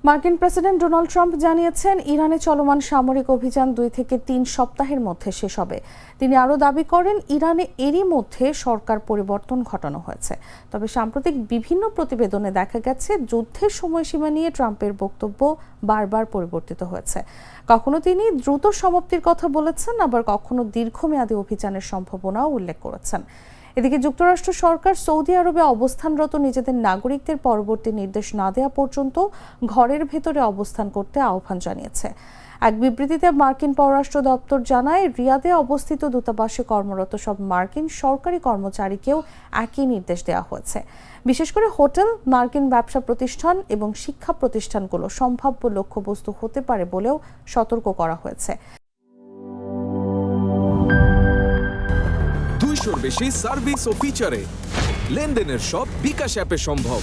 মার্কিন president Donald Trump জানিয়েছেন ইরানে চলমান সামরিক অভিযান 2 থেকে 3 সপ্তাহের মধ্যে শেষ হবে। তিনি আরও দাবি করেন ইরানে এরই মধ্যে সরকার পরিবর্তন ঘটানো হয়েছে। তবে সাম্প্রতিক বিভিন্ন প্রতিবেদনে দেখা গেছে যুদ্ধের সময়সীমা নিয়ে ট্রাম্পের বক্তব্য বারবার পরিবর্তিত হয়েছে। কখনো তিনি দ্রুত সমাপ্তির কথা বলেছেন, আবার কখনো দীর্ঘমেয়াদী অভিযানের সম্ভাবনাও উল্লেখ করেছেন। এদিকে যুক্তরাষ্ট্র সরকার সৌদি আরবে অবস্থানরত নিজেদের নাগরিকদের পরবর্তী নির্দেশ না দেওয়া পর্যন্ত ঘরের ভেতরে অবস্থান করতে আহ্বান জানিয়েছে। এক বিবৃতিতে মার্কিন পররাষ্ট্র দপ্তর জানায়, রিয়াদে অবস্থিত দূতাবাসে কর্মরত সব মার্কিন সরকারি কর্মচারীকেও একই নির্দেশ দেওয়া হয়েছে। বিশেষ করে হোটেল, মার্কিন ব্যবসা প্রতিষ্ঠান এবং শিক্ষা প্রতিষ্ঠানগুলো সম্ভাব্য লক্ষ্যবস্তু হতে পারে বলেও সতর্ক করা হয়েছে। 200-র বেশি সার্ভিস ও ফিচারে লেনদেনের সব বিকাশ অ্যাপে সম্ভব।